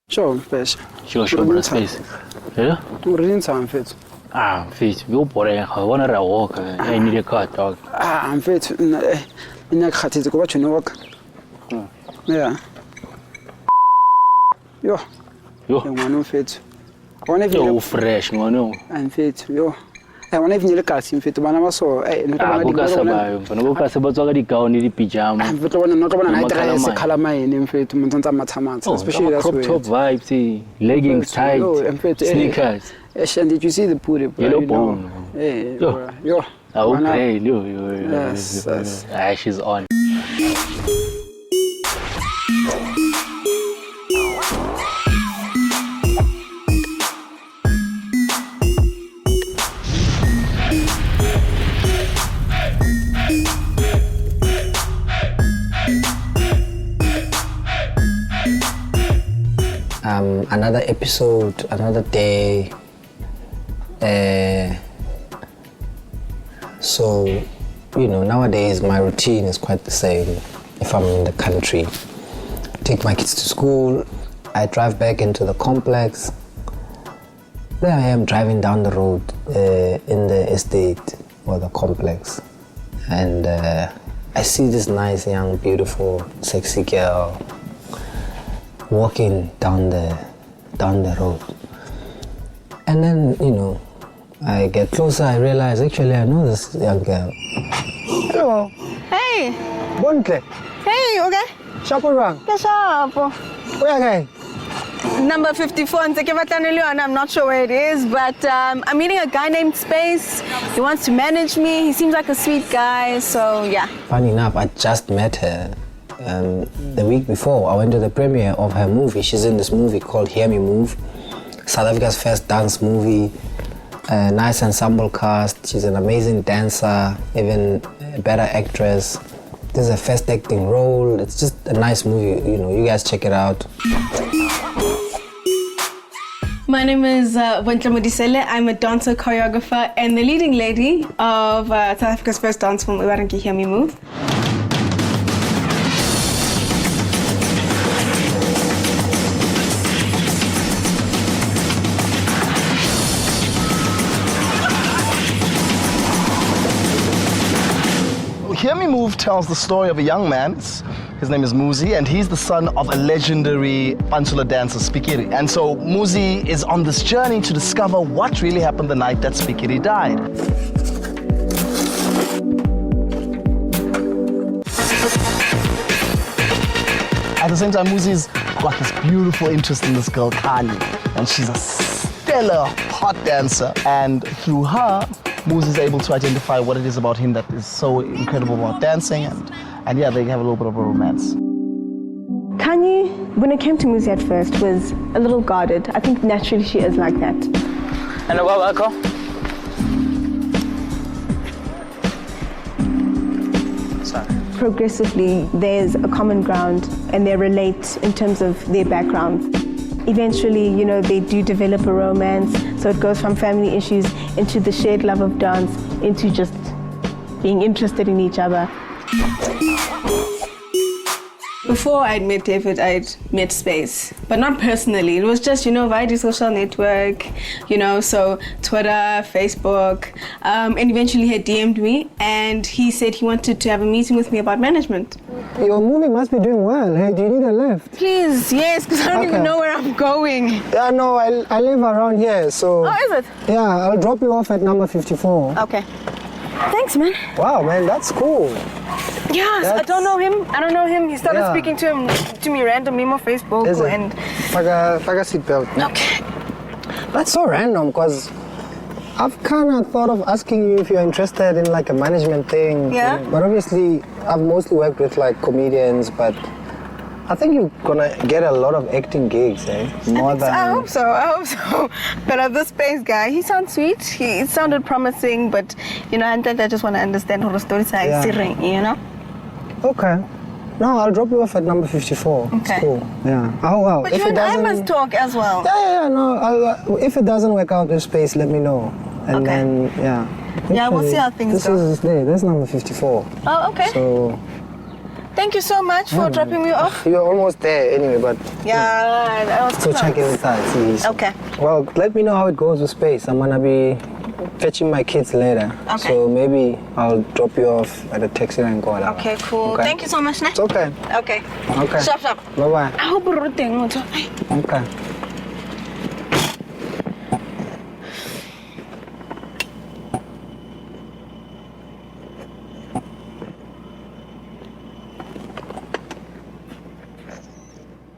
Sure, fish. Sure, space. Yeah? We're in time, fit. Ah, fit. You boy, I want to walk. I need a car dog. Ah, I'm fit. In a cat is go to walk. Yeah. Yo. One fit. One of you fresh, no. I'm fit. Yo. I want even look at him fit one of us or not already go in the pajama. But one not one I try to color my name fit to Mzansi, especially that's crop top vibes, leggings tight, sneakers. And did you see the puri? Yellow bone. Yo. Okay, yes. She's on. Another episode, another day. So, you know, nowadays my routine is quite the same. If I'm in the country, I take my kids to school, I drive back into the complex. There I am driving down the road in the estate or the complex, and I see this nice, young, beautiful, sexy girl walking down the road. And then, you know, I get closer, I realize actually I know this young girl. Hello. Hey. Bontle. Hey, okay. Shop around. Yes, shop. Where are you? Number 54 in Tekevatanilio, and I'm not sure where it is, but I'm meeting a guy named Space. He wants to manage me. He seems like a sweet guy, so yeah. Funny enough, I just met her the week before. I went to the premiere of her movie. She's in this movie called Hear Me Move, South Africa's first dance movie. A nice ensemble cast. She's an amazing dancer, even a better actress. This is her first acting role. It's just a nice movie, you know, you guys check it out. My name is BONTLE Modiselle. I'm a dancer, choreographer, and the leading lady of South Africa's first dance film, Hear Me Move. Hear Me Move tells the story of a young man. His name is Muzi, and he's the son of a legendary Pantula dancer, Spikiri. And so Muzi is on this journey to discover what really happened the night that Spikiri died. At the same time, Muzi's got this beautiful interest in this girl, Kali, and she's a stellar hot dancer. And through her, Muzi is able to identify what it is about him that is so incredible about dancing, and yeah, they have a little bit of a romance. Kanye, when it came to Muzi at first, was a little guarded. I think naturally she is like that. And welcome. Sorry. Progressively, there's a common ground and they relate in terms of their backgrounds. Eventually, you know, they do develop a romance, so it goes from family issues into the shared love of dance, into just being interested in each other. Before I'd met David, I'd met Space, but not personally. It was just, you know, via the social network, you know, so Twitter, Facebook, and eventually he DM'd me, and he said he wanted to have a meeting with me about management. Your movie must be doing well. Hey, do you need a lift? Please, yes, because I don't even know where I'm going. Yeah, no, I live around here, so... Oh, is it? Yeah, I'll drop you off at number 54. Okay. Thanks, man. Wow, man, that's cool. Yes, I don't know him. He started speaking to me randomly on Facebook. Is it? And Faga seatbelt. Okay. That's so random, because I've kind of thought of asking you if you're interested in like a management thing. Yeah. But obviously, I've mostly worked with like comedians, but I think you're gonna get a lot of acting gigs, eh? I hope so. But this Space guy, he sounds sweet. It sounded promising, but you know, I just want to understand how the story is, you know? Okay. No, I'll drop you off at number 54. Okay. It's cool. Yeah. Oh, well. But you and I must talk as well. Yeah, no. If it doesn't work out with Space, let me know. And then, yeah. Yeah, we'll see how things go. This is there. That's number 54. Oh, okay. So... Thank you so much for dropping me off. You're almost there anyway, but Yeah, I was so check inside, please. Okay. Well, let me know how it goes with space. I'm gonna be fetching my kids later. Okay. So maybe I'll drop you off at a taxi and go. Okay, cool. Okay. Thank you so much, ne? It's okay. Okay. Okay. Shop. Bye bye. I hope you're right. Okay.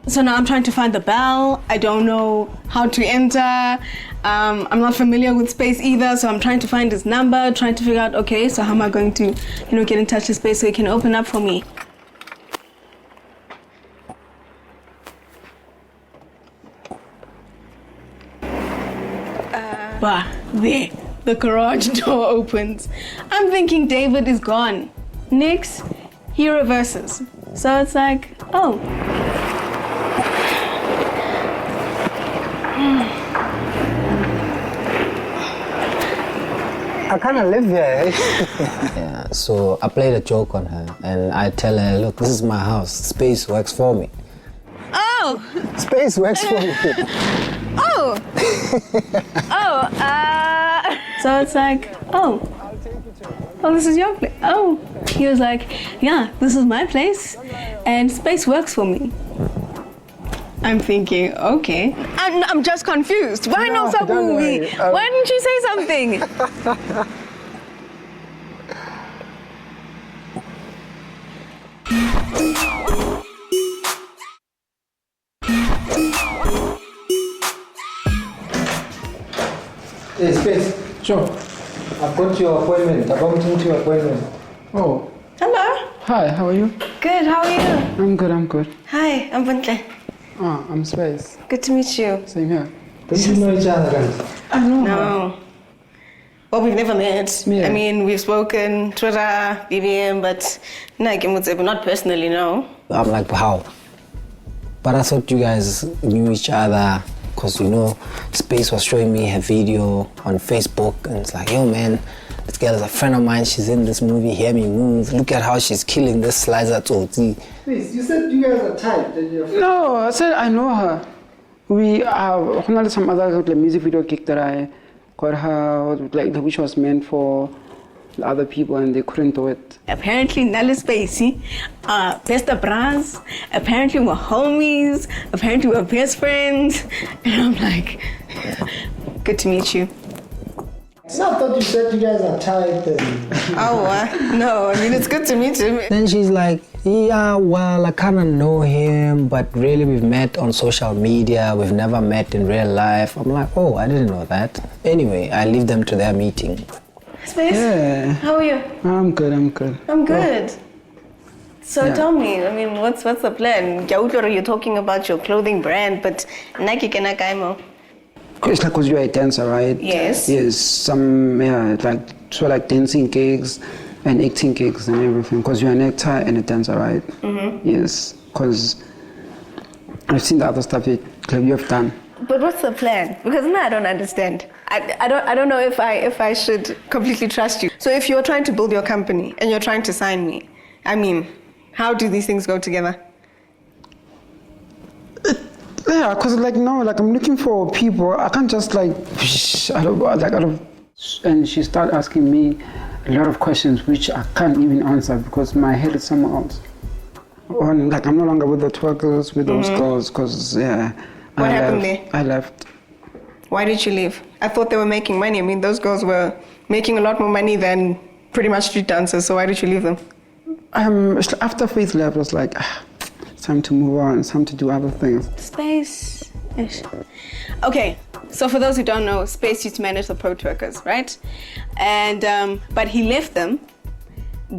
So now I'm trying to find the bell. I don't know how to enter. I'm not familiar with Space either, so I'm trying to find his number, trying to figure out, okay, so how am I going to, get in touch with Space so he can open up for me? There, the garage door opens. I'm thinking David is gone. Next, he reverses. So it's like, oh. I kind of live here. Yeah, so I played a joke on her and I tell her, look, this is my house. Space works for me. Oh! Space works for me. Oh! So it's like, oh, this is your place. Oh. He was like, yeah, this is my place and Space works for me. I'm thinking, okay. I'm just confused. Why no Sabumi? Why didn't you say something? Hey, Space. Sure. I've got your appointment. I've gotten to your appointment. Oh, Hello. hi, how are you? Good, how are you? I'm good. Hi, I'm Bontle. Ah, I'm Space. Good to meet you. Same here. Did you know each other, guys? I know. No. Well, we've never met. Yeah. I mean, we've spoken, Twitter, BBM, but not personally, no. I'm like, how? But I thought you guys knew each other because, Space was showing me her video on Facebook and it's like, yo, man, this girl is a friend of mine. She's in this movie, Hear Me Move. Look at how she's killing this slicer Tsotsi. Please, you said you guys are tight. No, I said I know her. We have some other music video gig that I got her, which was meant for other people and they couldn't do it. Apparently, Nala Spacey, best of bras. Apparently, we're homies. Apparently, we're best friends. And I'm like, good to meet you. So I thought you said you guys are tight. Oh, no, I mean, it's good to meet you. Then she's like, yeah, well, I kind of know him, but really we've met on social media. We've never met in real life. I'm like, oh, I didn't know that. Anyway, I leave them to their meeting. Space? Yeah. How are you? I'm good. I'm good. So tell me, I mean, what's the plan? You're talking about your clothing brand, but Nike kana kaimo. It's like because you're a dancer, right? Yes. Yes, some, like dancing gigs and acting gigs and everything. Because you're an actor and a dancer, right? Mm-hmm. Yes, because I've seen the other stuff you have done. But what's the plan? Because now I don't understand. I don't know if I should completely trust you. So if you're trying to build your company and you're trying to sign me, I mean, how do these things go together? Yeah, because I'm looking for people. I can't just and she started asking me a lot of questions which I can't even answer because my head is somewhere else. I'm no longer with the twerkers, with those girls, because What happened there? I left. Why did you leave? I thought they were making money. I mean, those girls were making a lot more money than pretty much street dancers, so why did you leave them? After Faith left, I was like, it's time to move on, it's time to do other things. Space. Okay, so for those who don't know, Space used to manage the pro twerkers, right? And but he left them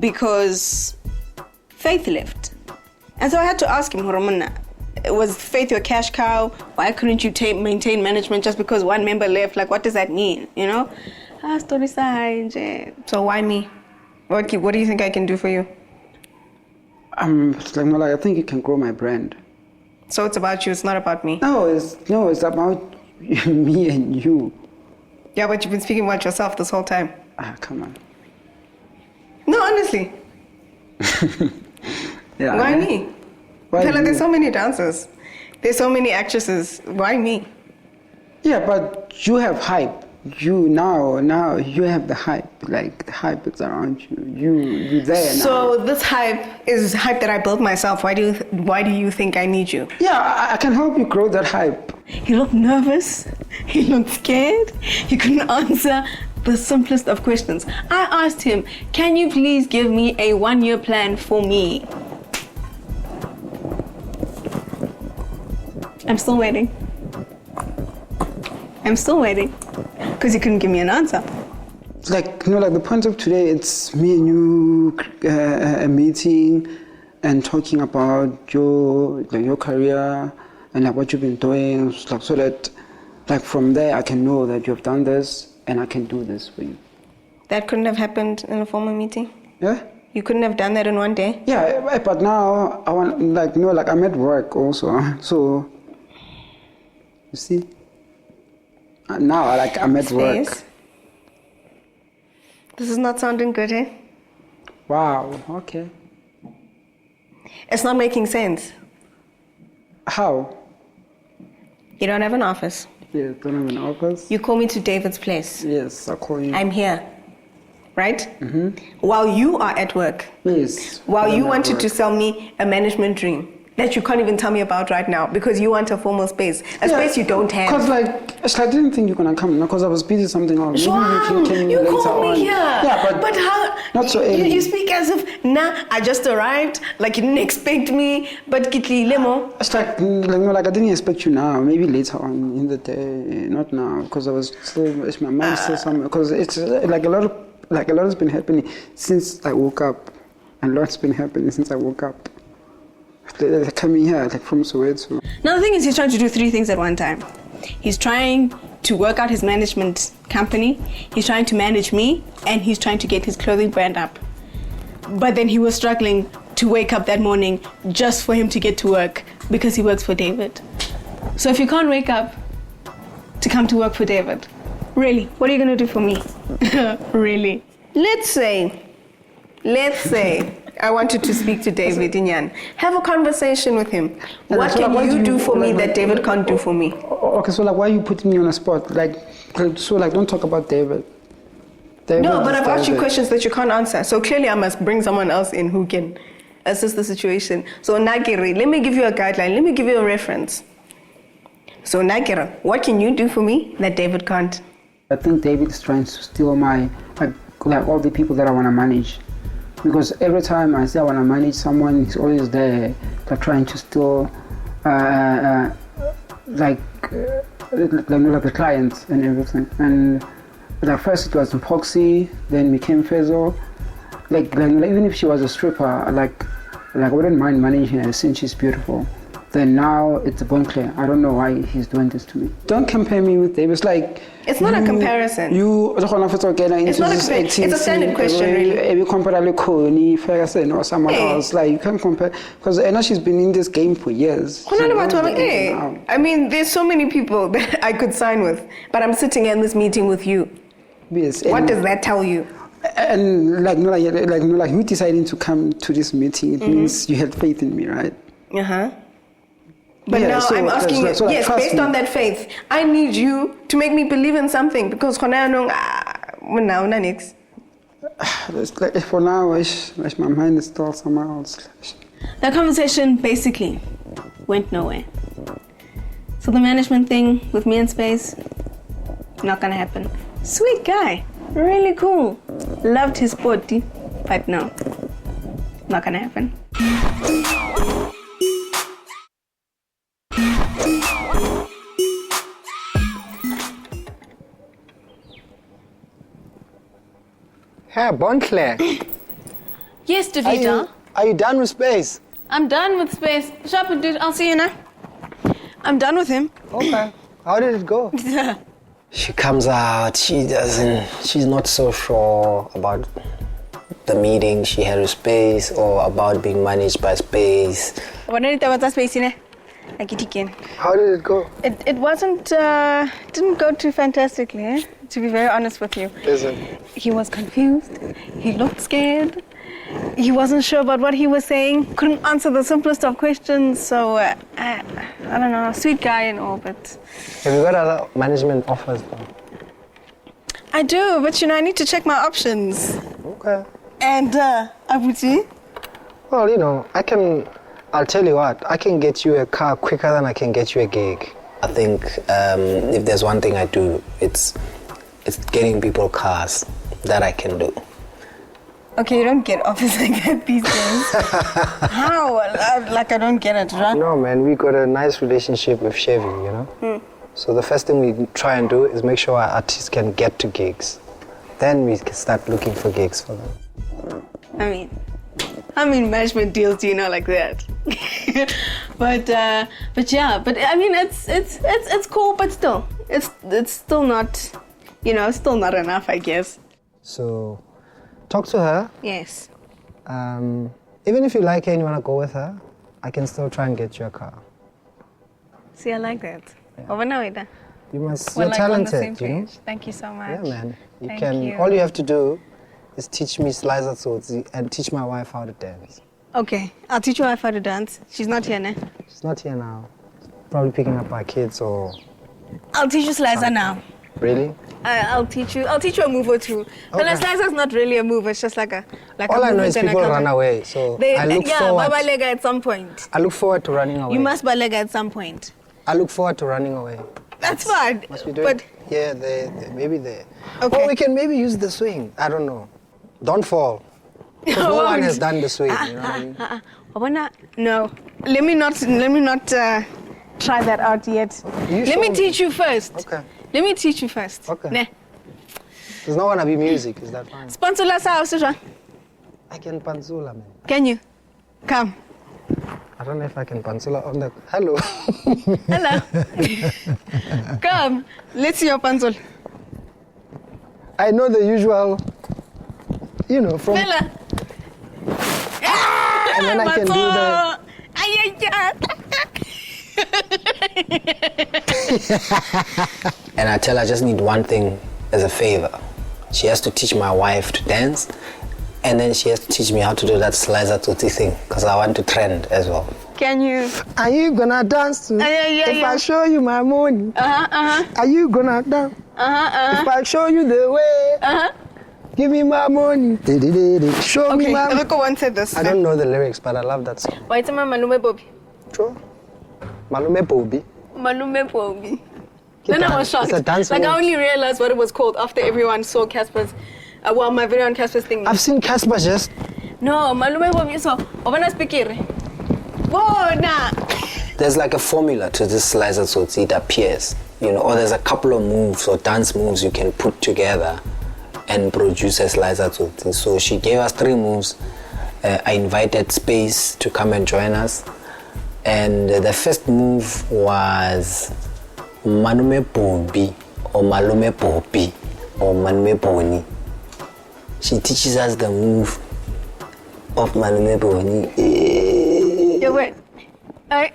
because Faith left. And so I had to ask him, Horomona, was Faith your cash cow? Why couldn't you maintain management just because one member left? Like, what does that mean, Story side. So why me? What do you think I can do for you? I think you can grow my brand. So it's about you, it's not about me? No, it's about me and you. Yeah, but you've been speaking about yourself this whole time. Come on. No, honestly. Yeah. Why me? Why Pella, you? there's so many dancers. There's so many actresses. Why me? Yeah, but you have hype. You now you have the hype. Like the hype is around you. You there now. So this hype is hype that I built myself. Why do you think I need you? Yeah, I can help you grow that hype. He looked nervous. He looked scared. He couldn't answer the simplest of questions. I asked him, can you please give me a 1-year plan for me? I'm still waiting. Because he couldn't give me an answer. Like, like the point of today, it's me and you a meeting and talking about your career and like what you've been doing, like, so that like from there I can know that you've done this and I can do this for you. That couldn't have happened in a formal meeting? Yeah? You couldn't have done that in one day? Yeah, but now I want, like, like I'm at work also, so you see? Now, like, I'm at work. Space. This is not sounding good, eh? Wow, okay. It's not making sense. How? You don't have an office. Yeah, don't have an office. You call me to David's place. Yes, I call you. I'm here, right? While you are at work. Yes. While you I'm at wanted work. to sell me a management dream that you can't even tell me about right now because you want a formal space, space you don't have. Because I didn't think you were gonna come because I was busy something else. Maybe You later called me on. here. Yeah, but how? Not so early. You speak as if, I just arrived, like you didn't expect me, but kitli lemo. It's like I didn't expect you now. Maybe later on in the day, not now, because I was still, my mind still somewhere. Because it's like a lot has been happening since I woke up, and a lot's been happening since I woke up. They're coming here, like from Soweto. Now the thing is, he's trying to do 3 things at one time. He's trying to work out his management company, he's trying to manage me, and he's trying to get his clothing brand up. But then he was struggling to wake up that morning just for him to get to work because he works for David. So if you can't wake up to come to work for David, really, what are you going to do for me? Really? Let's say I wanted to speak to David Inyan. Have a conversation with him. What can you do for me that David can't do for me? Okay, so why are you putting me on a spot? Don't talk about David. No, but I've asked you questions that you can't answer. So clearly I must bring someone else in who can assess the situation. So Nagiri, let me give you a guideline. Let me give you a reference. So Nagiri, what can you do for me that David can't? I think David is trying to steal my, like all the people that I want to manage. Because every time I say I want to manage someone, he's always there, trying to steal, like the clients and everything. And first it was Poxy, then became Fezo. Even if she was a stripper, I wouldn't mind managing her since she's beautiful. Then now it's Bontle. I don't know why he's doing this to me. Don't compare me with David. It's not a comparison. It's not a comparison. It's a standard question, really. You compare Connie, Ferguson, or someone else. You can't compare because Anna, she's been in this game for years. I mean, there's so many people that I could sign with, but I'm sitting in this meeting with you. Yes. What does that tell you? And you deciding to come to this meeting, it means you had faith in me, right? But now I'm asking you, yes, based on that faith, I need you to make me believe in something because for now, my mind is still somewhere else. That conversation basically went nowhere. So the management thing with me in space, not gonna happen. Sweet guy, really cool. Loved his body, but no, not gonna happen. Hey, Bontle. Yes, Davida. Are you done with space? I'm done with space. Shop, dude. I'll see you now. I'm done with him. Okay. How did it go? She comes out. She's not so sure about the meeting she had with space or about being managed by space. How did it go? It wasn't, didn't go too fantastically, eh? To be very honest with you. Isn't? He was confused. He looked scared. he wasn't sure about what he was saying. Couldn't answer the simplest of questions. So I don't know, sweet guy and all, but. Have you got other management offers though? I do, but I need to check my options. Okay. And Abuti? Well, I'll tell you what, I can get you a car quicker than I can get you a gig. I think if there's one thing I do, it's getting people cars. That I can do. Okay, you don't get offers like that these days. How? I don't get it, right? No, man, we got a nice relationship with Chevy, So the first thing we try and do is make sure our artists can get to gigs. Then we can start looking for gigs for them. I mean, management deals, like that. but yeah, it's cool, but still, it's still not, still not enough, I guess. So, talk to her. Yes. Even if you like her and you want to go with her, I can still try and get you a car. See, I like that. Yeah. You must. We're you're talented, on the same page. Thank you so much. Yeah, man. Thank you. All you have to do is teach me slicer tsotsi and teach my wife how to dance. Okay, I'll teach your wife how to dance. She's not here now. She's not here now. Probably picking up our kids or. I'll teach you slicer now. Really? I'll teach you a move or two. But Okay. slicer's not really a move. It's just like a All a I know is movement and a people counter. run away, so I look forward. babalega at some point. I look forward to running away. You must balega at some point. I look forward to running away. That's fine. Must we do But it? Yeah, maybe there. Okay. Or we can maybe use the swing. I don't know. Don't fall. 'Cause no one has done the swing. You know what I mean? No. Let me not try that out yet. You Let me show teach you first. Okay. Let me teach you first. Okay. Ne. There's not gonna be music. Is that fine? Sponsor la sa Susan. I can panzula, man. Can you? Come. I don't know if I can panzula on the. Hello. Hello. Come. Let's see your panzol. I know the usual. From. Bella. And then I can do the. And I tell her I just need one thing as a favor. She has to teach my wife to dance, and then she has to teach me how to do that slicer tutti thing, because I want to trend as well. Can you? Are you gonna dance too? If I show you my money, are you gonna dance? If I show you the way, give me my money. Show me my. Look, one said this. I don't know the lyrics, but I love that song. Why it's my Malume Bobby? Sure. Malume Bobby. Malume Bobby. Then I was shocked. It's a dance like move. I only realized what it was called after everyone saw Casper's. My video on Casper's thing. I've seen Casper just. No, Malume Bobby. So, Obana speaker. Whoa, nah. There's like a formula to this slicer so it appears, or there's a couple of moves or dance moves you can put together and produce a slicer tsotsi. So she gave us 3 moves. I invited Space to come and join us. And the first move was Malume Bobi or Malume Bobi or Malume Boni. She teaches us the move of Malume Boni. You wait. Alright.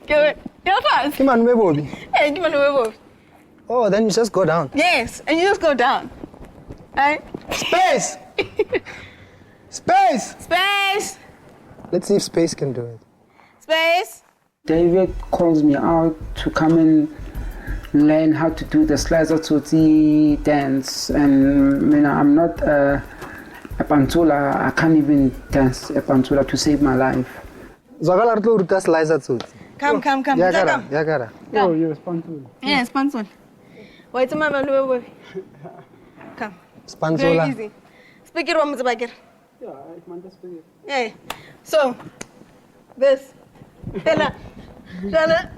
You wait. You're fast. Malume Bobi. Hey, give Malume Bobby. Oh, then you just go down. Yes, and you just go down. Alright. Space! Space! Space! Let's see if Space can do it. Space! David calls me out to come and learn how to do the slicer tsotsi dance, and I'm not a pantula. I can't even dance a pantula to save my life. Zagala rutlo ruta slicer tsotsi. Come. Yagara. Oh, you're a pantula. Yes, Pansol. Wait a moment, Malume. Come. Spanzola. Very easy. Speak it one more. Yeah, I can speak it. Yeah. So, this. Bella. Bella.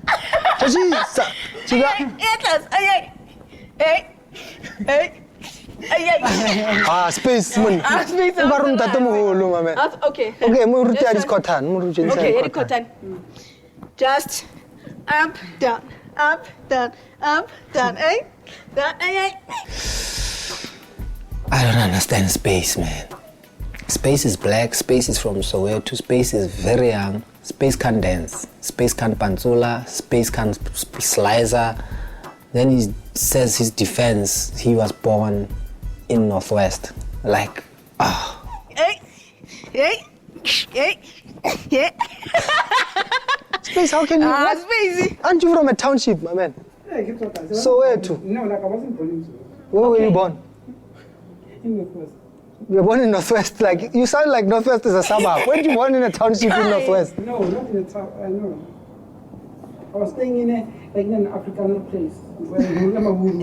Ah, Space. Space. Okay. Okay, mo ruti adis cotton. Okay, cotton. Just up, down, up, down, up, down, eh? Down, eh? I don't understand Space, man. Space is black, Space is from Soweto, Space is very young, Space can dance, Space can panzula, Space can slicer. Then he says his defense, he was born in Northwest. Like, Hey, Space, how can you? Spacey. Aren't you from a township, my man? So where to? No, like I wasn't born in Where were you born? In Northwest. You were born in Northwest. Like you sound like Northwest is a suburb. When were you born in a township in Northwest? No, not in the town. No. I was staying in an African place.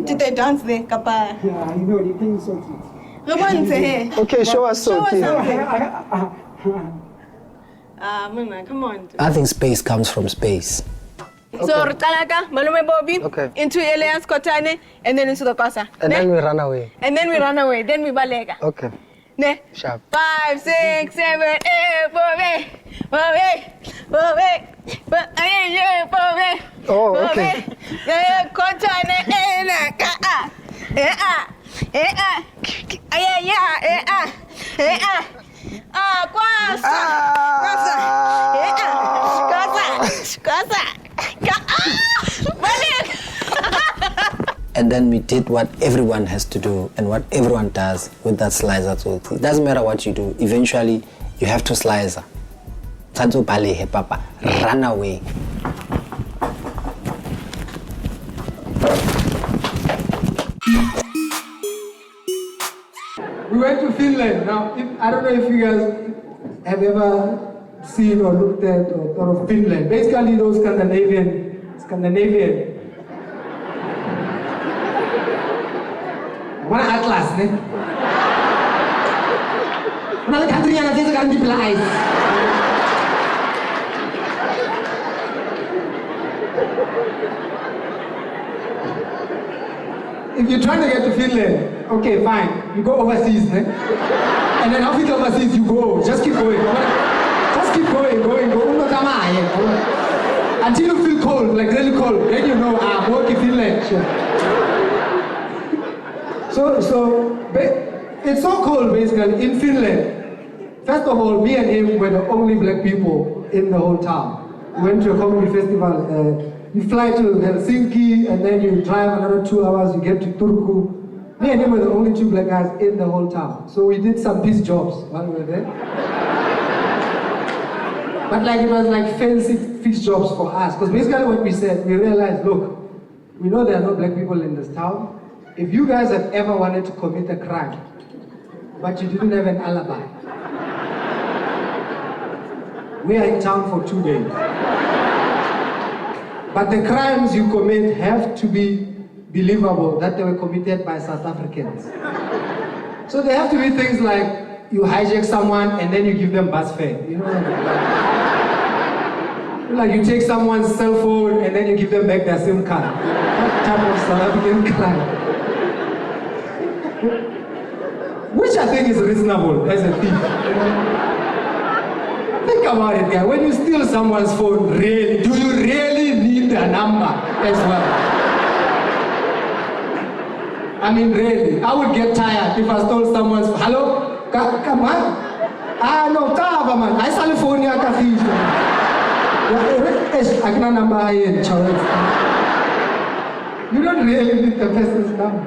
Did they dance there, Kapa? Yeah, you know, they playing songs. Okay, show us something. Come on. I think space comes from space. So, Talaka, Malume Bobby, into Elias Kotane, and then into the Kosa. And then we run away. And then we run away. Then we balega. Okay. Ne? Sharp. 5, 6, 7, 8, Bobby. Oh, okay. Kotane, And then we did what everyone has to do and what everyone does with that slicer. So it doesn't matter what you do. Eventually, you have to slicer. Tanto balehe papa, run away. We went to Finland. Now, I don't know if you guys have ever seen or looked at or thought of Finland. Basically, those Scandinavian. One atlas, ne? One country yang nanti sekarang dibelai. If you're trying to get to Finland, okay, fine. You go overseas, ne? And then after overseas, you go. Just keep going. Just keep going. Until you feel cold, like really cold. Then you know, I'm working Finland. So it's so cold basically in Finland. First of all, me and him were the only black people in the whole town. We went to a comedy festival. You fly to Helsinki and then you drive another 2 hours, you get to Turku. Me and him were the only 2 black guys in the whole town. So we did some piece jobs while we were there. But like it was like fancy fixed jobs for us. Because basically what we said, we realized, look, we know there are no black people in this town. If you guys have ever wanted to commit a crime, but you didn't have an alibi, we are in town for 2 days. But the crimes you commit have to be believable that they were committed by South Africans. So there have to be things like you hijack someone and then you give them bus fare. You know what I mean? Like you take someone's cell phone and then you give them back their SIM card. That type of South African crime. Which I think is reasonable as a thief. Think about it, guy. When you steal someone's phone, really, do you really need their number as well? I mean, really, I would get tired if I stole someone's phone. Hello? Come on. Ah, no, kava man. I saw the phone here, I can number here, you don't really need the person's number.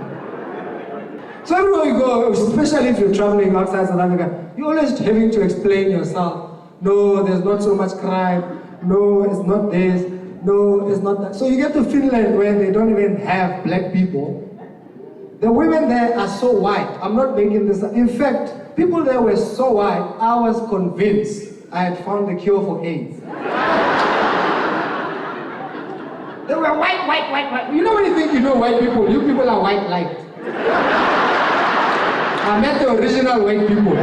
So everywhere you go, especially if you're traveling outside South Africa, you're always having to explain yourself. No, there's not so much crime. No, it's not this. No, it's not that. So you get to Finland where they don't even have black people. The women there are so white. I'm not making this up. In fact, people there were so white, I was convinced I had found the cure for AIDS. They were white. You know when you think you know white people, you people are white light. I met the original white people.